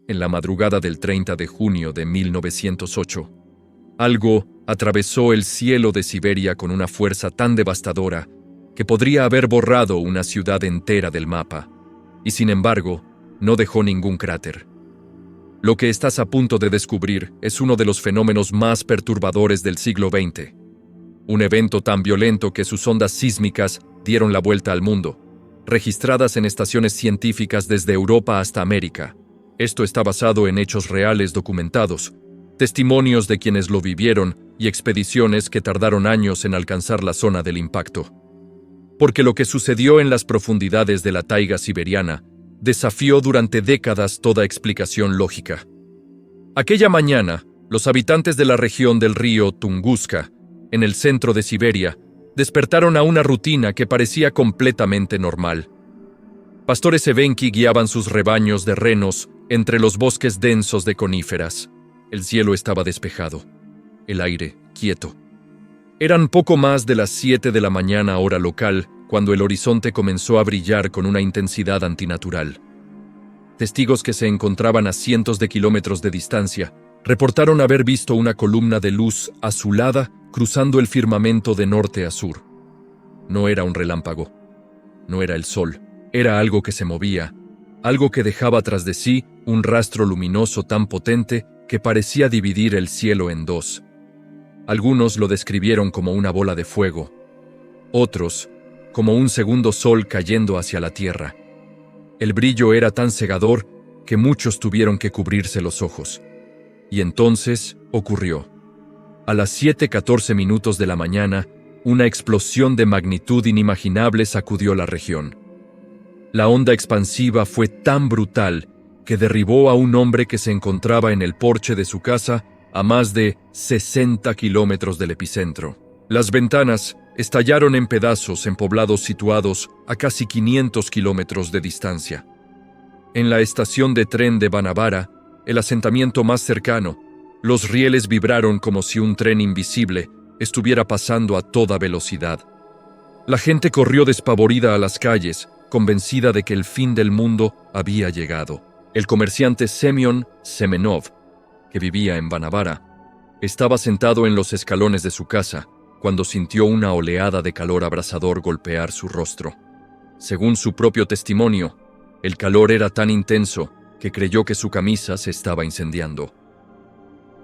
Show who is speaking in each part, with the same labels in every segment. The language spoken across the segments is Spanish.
Speaker 1: en la madrugada del 30 de junio de 1908. Algo atravesó el cielo de Siberia con una fuerza tan devastadora que podría haber borrado una ciudad entera del mapa, y sin embargo, no dejó ningún cráter. Lo que estás a punto de descubrir es uno de los fenómenos más perturbadores del siglo XX. Un evento tan violento que sus ondas sísmicas dieron la vuelta al mundo, registradas en estaciones científicas desde Europa hasta América. Esto está basado en hechos reales documentados, testimonios de quienes lo vivieron y expediciones que tardaron años en alcanzar la zona del impacto. Porque lo que sucedió en las profundidades de la taiga siberiana desafió durante décadas toda explicación lógica. Aquella mañana, los habitantes de la región del río Tunguska, en el centro de Siberia, despertaron a una rutina que parecía completamente normal. Pastores evenki guiaban sus rebaños de renos entre los bosques densos de coníferas. El cielo estaba despejado, el aire quieto. Eran poco más de las 7 de la mañana hora local cuando el horizonte comenzó a brillar con una intensidad antinatural. Testigos que se encontraban a cientos de kilómetros de distancia reportaron haber visto una columna de luz azulada cruzando el firmamento de norte a sur. No era un relámpago, no era el sol, era algo que se movía, algo que dejaba tras de sí un rastro luminoso tan potente que parecía dividir el cielo en dos. Algunos lo describieron como una bola de fuego, otros como un segundo sol cayendo hacia la tierra. El brillo era tan cegador que muchos tuvieron que cubrirse los ojos. Y entonces ocurrió. A las 7:14 minutos de la mañana, una explosión de magnitud inimaginable sacudió la región. La onda expansiva fue tan brutal que derribó a un hombre que se encontraba en el porche de su casa a más de 60 kilómetros del epicentro. Las ventanas estallaron en pedazos en poblados situados a casi 500 kilómetros de distancia. En la estación de tren de Banavara, el asentamiento más cercano, los rieles vibraron como si un tren invisible estuviera pasando a toda velocidad. La gente corrió despavorida a las calles, convencida de que el fin del mundo había llegado. El comerciante Semyon Semenov, que vivía en Banavara, estaba sentado en los escalones de su casa cuando sintió una oleada de calor abrasador golpear su rostro. Según su propio testimonio, el calor era tan intenso que creyó que su camisa se estaba incendiando.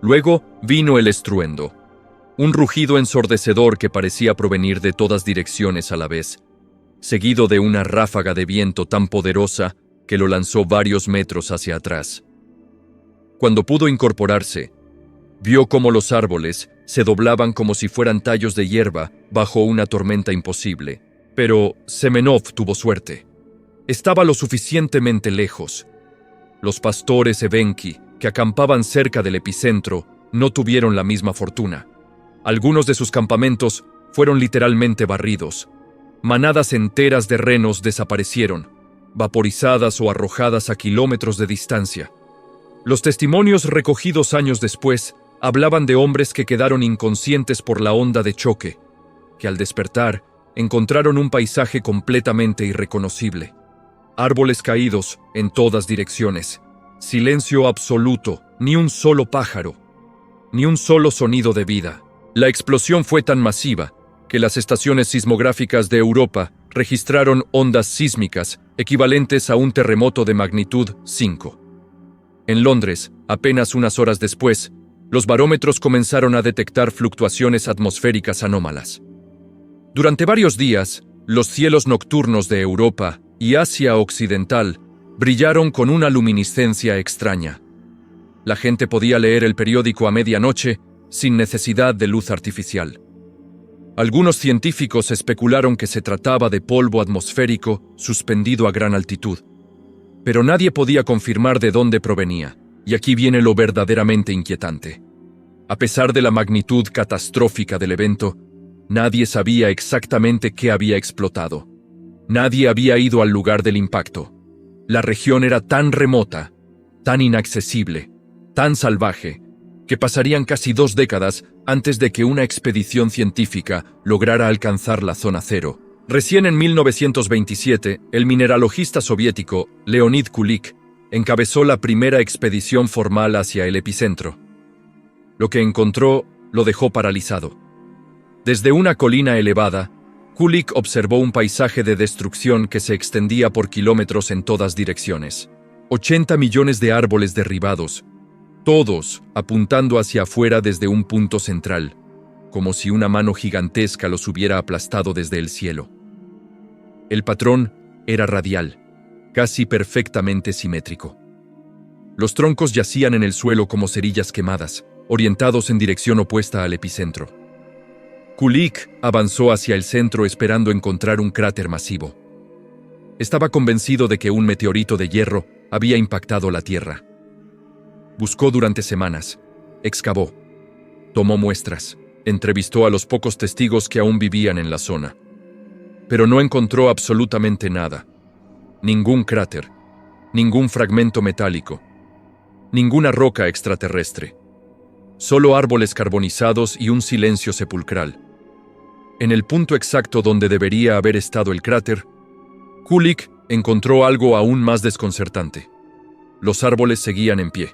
Speaker 1: Luego vino el estruendo, un rugido ensordecedor que parecía provenir de todas direcciones a la vez, seguido de una ráfaga de viento tan poderosa que lo lanzó varios metros hacia atrás. Cuando pudo incorporarse, vio cómo los árboles se doblaban como si fueran tallos de hierba bajo una tormenta imposible. Pero Semenov tuvo suerte. Estaba lo suficientemente lejos. Los pastores evenki, que acampaban cerca del epicentro, no tuvieron la misma fortuna. Algunos de sus campamentos fueron literalmente barridos. Manadas enteras de renos desaparecieron, vaporizadas o arrojadas a kilómetros de distancia. Los testimonios recogidos años después hablaban de hombres que quedaron inconscientes por la onda de choque, que al despertar encontraron un paisaje completamente irreconocible. Árboles caídos en todas direcciones, silencio absoluto, ni un solo pájaro, ni un solo sonido de vida. La explosión fue tan masiva que las estaciones sismográficas de Europa registraron ondas sísmicas equivalentes a un terremoto de magnitud 5. En Londres, apenas unas horas después, los barómetros comenzaron a detectar fluctuaciones atmosféricas anómalas. Durante varios días, los cielos nocturnos de Europa y Asia Occidental brillaron con una luminiscencia extraña. La gente podía leer el periódico a medianoche sin necesidad de luz artificial. Algunos científicos especularon que se trataba de polvo atmosférico suspendido a gran altitud, pero nadie podía confirmar de dónde provenía, y aquí viene lo verdaderamente inquietante. A pesar de la magnitud catastrófica del evento, nadie sabía exactamente qué había explotado. Nadie había ido al lugar del impacto. La región era tan remota, tan inaccesible, tan salvaje, que pasarían casi 2 décadas antes de que una expedición científica lograra alcanzar la zona cero. Recién en 1927, el mineralogista soviético Leonid Kulik encabezó la primera expedición formal hacia el epicentro. Lo que encontró lo dejó paralizado. Desde una colina elevada, Kulik observó un paisaje de destrucción que se extendía por kilómetros en todas direcciones. 80 millones de árboles derribados, todos apuntando hacia afuera desde un punto central, como si una mano gigantesca los hubiera aplastado desde el cielo. El patrón era radial, casi perfectamente simétrico. Los troncos yacían en el suelo como cerillas quemadas, orientados en dirección opuesta al epicentro. Kulik avanzó hacia el centro esperando encontrar un cráter masivo. Estaba convencido de que un meteorito de hierro había impactado la Tierra. Buscó durante semanas, excavó, tomó muestras, entrevistó a los pocos testigos que aún vivían en la zona. Pero no encontró absolutamente nada. Ningún cráter, ningún fragmento metálico, ninguna roca extraterrestre. Solo árboles carbonizados y un silencio sepulcral. En el punto exacto donde debería haber estado el cráter, Kulik encontró algo aún más desconcertante. Los árboles seguían en pie,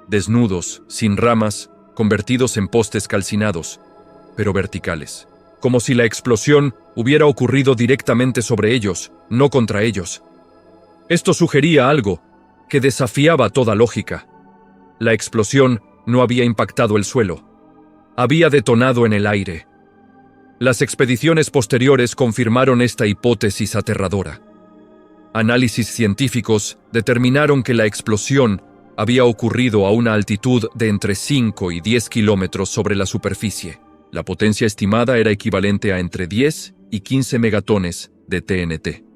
Speaker 1: desnudos, sin ramas, convertidos en postes calcinados, pero verticales, como si la explosión hubiera ocurrido directamente sobre ellos, no contra ellos. Esto sugería algo que desafiaba toda lógica. La explosión no había impactado el suelo, había detonado en el aire. Las expediciones posteriores confirmaron esta hipótesis aterradora. Análisis científicos determinaron que la explosión había ocurrido a una altitud de entre 5 y 10 kilómetros sobre la superficie. La potencia estimada era equivalente a entre 10 y 15 megatones de TNT.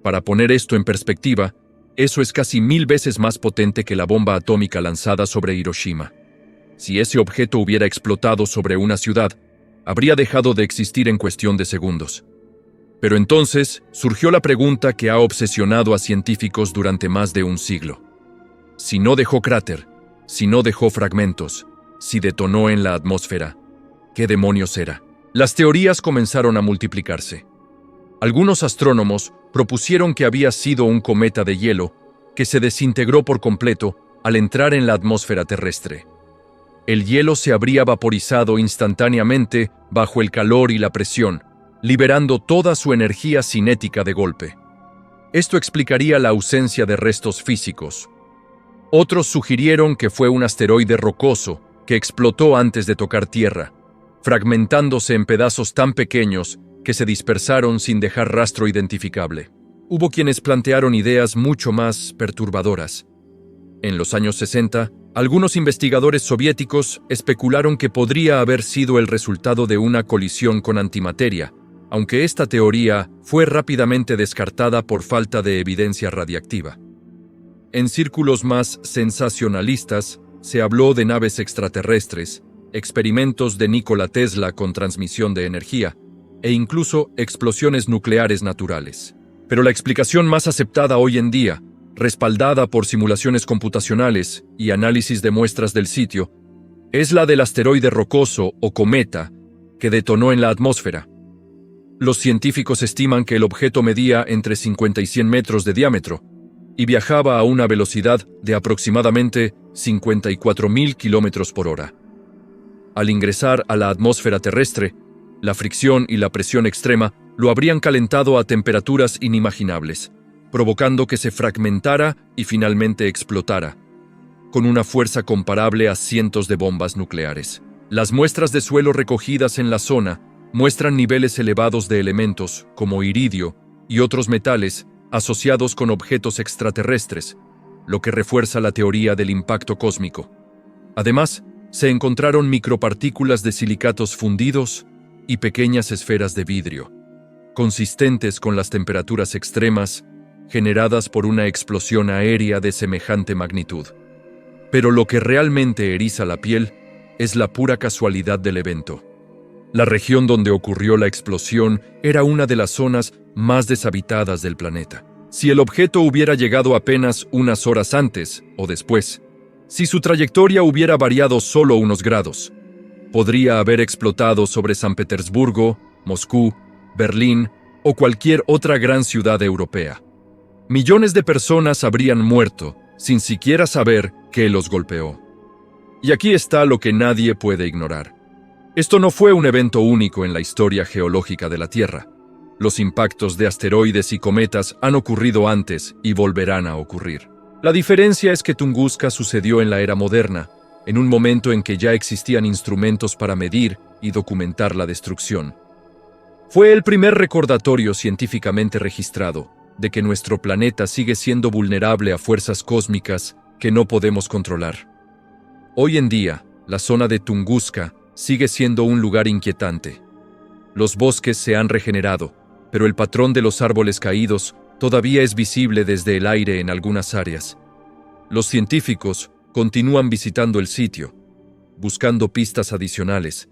Speaker 1: Para poner esto en perspectiva, eso es casi 1000 veces más potente que la bomba atómica lanzada sobre Hiroshima. Si ese objeto hubiera explotado sobre una ciudad, habría dejado de existir en cuestión de segundos. Pero entonces surgió la pregunta que ha obsesionado a científicos durante más de un siglo. Si no dejó cráter, si no dejó fragmentos, si detonó en la atmósfera, ¿qué demonios era? Las teorías comenzaron a multiplicarse. Algunos astrónomos propusieron que había sido un cometa de hielo que se desintegró por completo al entrar en la atmósfera terrestre. El hielo se habría vaporizado instantáneamente bajo el calor y la presión, liberando toda su energía cinética de golpe. Esto explicaría la ausencia de restos físicos. Otros sugirieron que fue un asteroide rocoso que explotó antes de tocar tierra, fragmentándose en pedazos tan pequeños que se dispersaron sin dejar rastro identificable. Hubo quienes plantearon ideas mucho más perturbadoras. En los años 60, algunos investigadores soviéticos especularon que podría haber sido el resultado de una colisión con antimateria, aunque esta teoría fue rápidamente descartada por falta de evidencia radiactiva. En círculos más sensacionalistas, se habló de naves extraterrestres, experimentos de Nikola Tesla con transmisión de energía, e incluso explosiones nucleares naturales. Pero la explicación más aceptada hoy en día, respaldada por simulaciones computacionales y análisis de muestras del sitio, es la del asteroide rocoso o cometa que detonó en la atmósfera. Los científicos estiman que el objeto medía entre 50 y 100 metros de diámetro y viajaba a una velocidad de aproximadamente 54.000 kilómetros por hora. Al ingresar a la atmósfera terrestre, la fricción y la presión extrema lo habrían calentado a temperaturas inimaginables, provocando que se fragmentara y finalmente explotara, con una fuerza comparable a cientos de bombas nucleares. Las muestras de suelo recogidas en la zona muestran niveles elevados de elementos, como iridio y otros metales, asociados con objetos extraterrestres, lo que refuerza la teoría del impacto cósmico. Además, se encontraron micropartículas de silicatos fundidos y pequeñas esferas de vidrio, consistentes con las temperaturas extremas generadas por una explosión aérea de semejante magnitud. Pero lo que realmente eriza la piel es la pura casualidad del evento. La región donde ocurrió la explosión era una de las zonas más deshabitadas del planeta. Si el objeto hubiera llegado apenas unas horas antes o después, si su trayectoria hubiera variado solo unos grados, podría haber explotado sobre San Petersburgo, Moscú, Berlín o cualquier otra gran ciudad europea. Millones de personas habrían muerto sin siquiera saber qué los golpeó. Y aquí está lo que nadie puede ignorar. Esto no fue un evento único en la historia geológica de la Tierra. Los impactos de asteroides y cometas han ocurrido antes y volverán a ocurrir. La diferencia es que Tunguska sucedió en la era moderna, en un momento en que ya existían instrumentos para medir y documentar la destrucción. Fue el primer recordatorio científicamente registrado de que nuestro planeta sigue siendo vulnerable a fuerzas cósmicas que no podemos controlar. Hoy en día, la zona de Tunguska sigue siendo un lugar inquietante. Los bosques se han regenerado, pero el patrón de los árboles caídos todavía es visible desde el aire en algunas áreas. Los científicos continúan visitando el sitio, buscando pistas adicionales,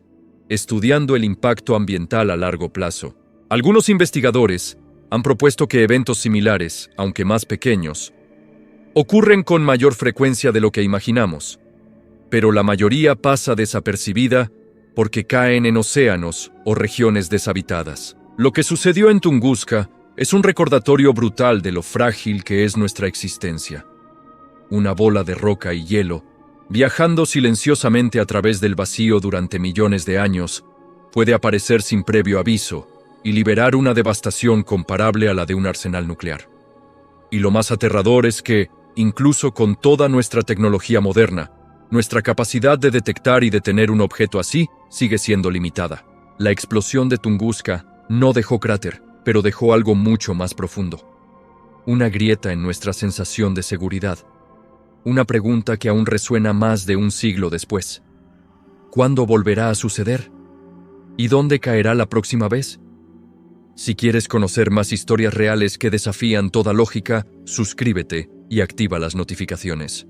Speaker 1: estudiando el impacto ambiental a largo plazo. Algunos investigadores han propuesto que eventos similares, aunque más pequeños, ocurren con mayor frecuencia de lo que imaginamos, pero la mayoría pasa desapercibida porque caen en océanos o regiones deshabitadas. Lo que sucedió en Tunguska es un recordatorio brutal de lo frágil que es nuestra existencia. Una bola de roca y hielo, viajando silenciosamente a través del vacío durante millones de años, puede aparecer sin previo aviso y liberar una devastación comparable a la de un arsenal nuclear. Y lo más aterrador es que, incluso con toda nuestra tecnología moderna, nuestra capacidad de detectar y detener un objeto así sigue siendo limitada. La explosión de Tunguska no dejó cráter, pero dejó algo mucho más profundo. Una grieta en nuestra sensación de seguridad. Una pregunta que aún resuena más de un siglo después. ¿Cuándo volverá a suceder? ¿Y dónde caerá la próxima vez? Si quieres conocer más historias reales que desafían toda lógica, suscríbete y activa las notificaciones.